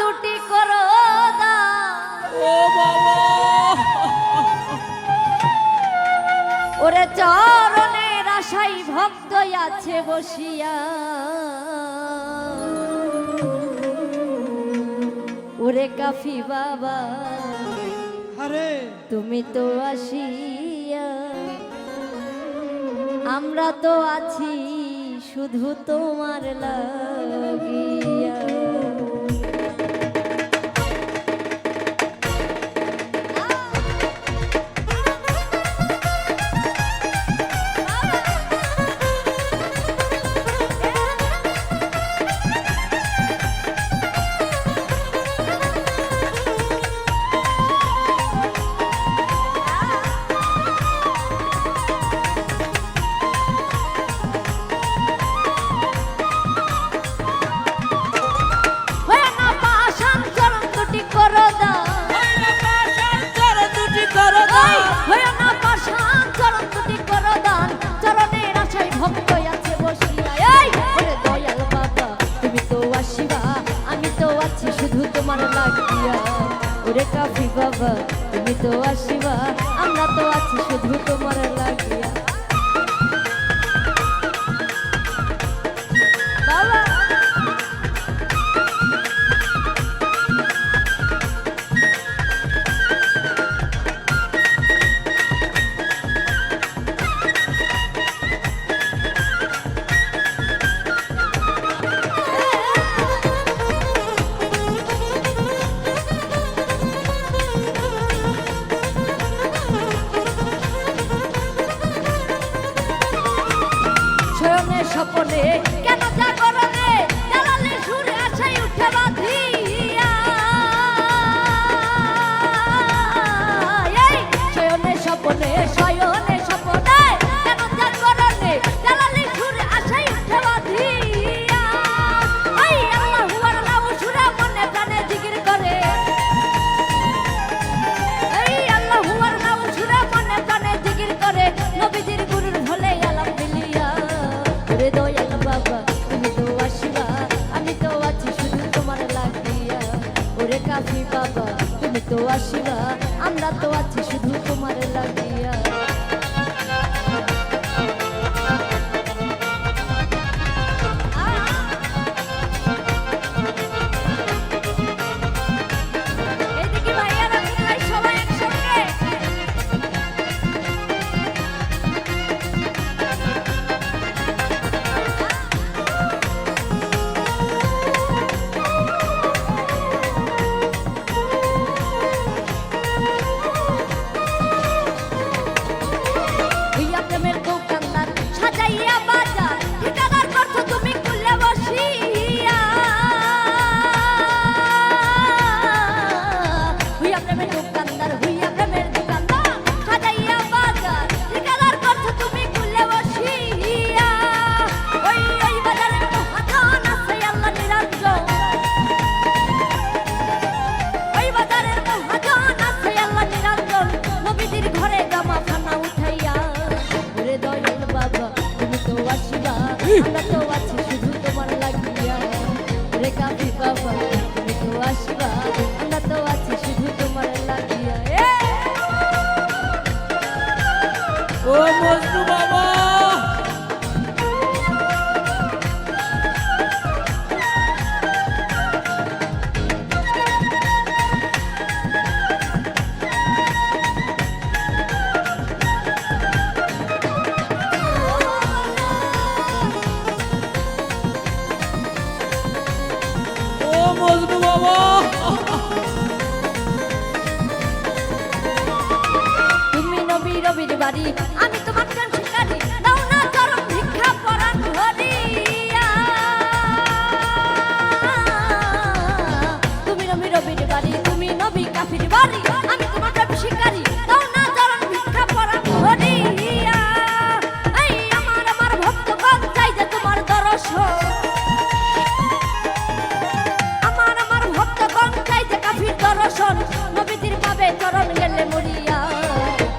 দুটি করো ও বাবা ওরে চরণের আশাই ভক্ত আছে বসিয়া ওরে কাফি বাবা আরে তুমি তো আসিয়া আমরা তো আছি শুধু তোমার লাগিয়া শুধু তোমার লাগিয়া ওরে কাফি বাবা তুমি তো আসিবা আমরা তো আছি শুধু তোমার লাগিয়া বাবা স্বপনে কেন জাগরণে জ্বালালে সুরে আশায় উঠে বাঁধিয়া এই শয়নে স্বপনে কেন জাগরণে জ্বালালে সুরে আশায় উঠে বাঁধিয়া এই আল্লাহু আল্লাহু সুরে মনে প্রাণে জিকির করে এই আল্লাহু আল্লাহু সুরে মনে প্রাণে জিকির করে নবীজির গুরুর ভোলে আলাম মিলিয়া ওরে দয়াল বাবা তুমি তো আসিবা আমি তো আছি শুধু তোমার লাগিয়া ওরে কাফি বাবা তুমি তো আসিবা আমরা তো আছি শুধু তোমার লাগিয়া এইদিকে ভাইয়ারা সবাই সবাই একসঙ্গে আমরা তো আছি শুধু তোমার লাগিয়া রে কাফি বাবা তুমি তো আসিবা আমরা তো আছি শুধু তোমার লাগিয়া ও মজনু বাবা মজনু বাবা তুমি নবী রবির বাড়ি আমি তোমার প্রেম শিকারি দাও না চরম ভিক্ষা পরাণ ধরিয়া তুমি নবী রবির বাড়ি তুমি নবী কাফির বাড়ি আমি তোমার প্রেম শিকারি দাও না চরম ভিক্ষা পরাণ ধরিয়া এই আমার ভক্তগণ চাই যে তোমার দর্শন নবীজির পাবে চরণ গেলে মরিয়া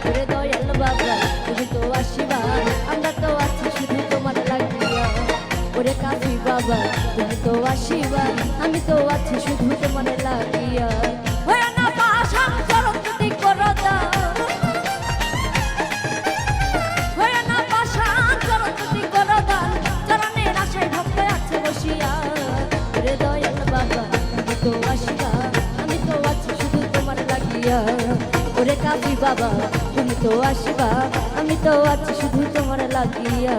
ওরে দয়াল বাবা তুমি তো আসিবা আমরা তো আছি শুধু তোমার লাগিয়া ওরে কাফি বাবা তুমি তো আসিবা আমি তো আছি শুধু তোমার কাঁপি বাবা তুমি তো আসবা আমি তো আছি শুধু তোমার লাগিয়া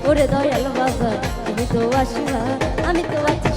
ওরে দয়াল বাবা তুমি তো আসবা আমি তো আছি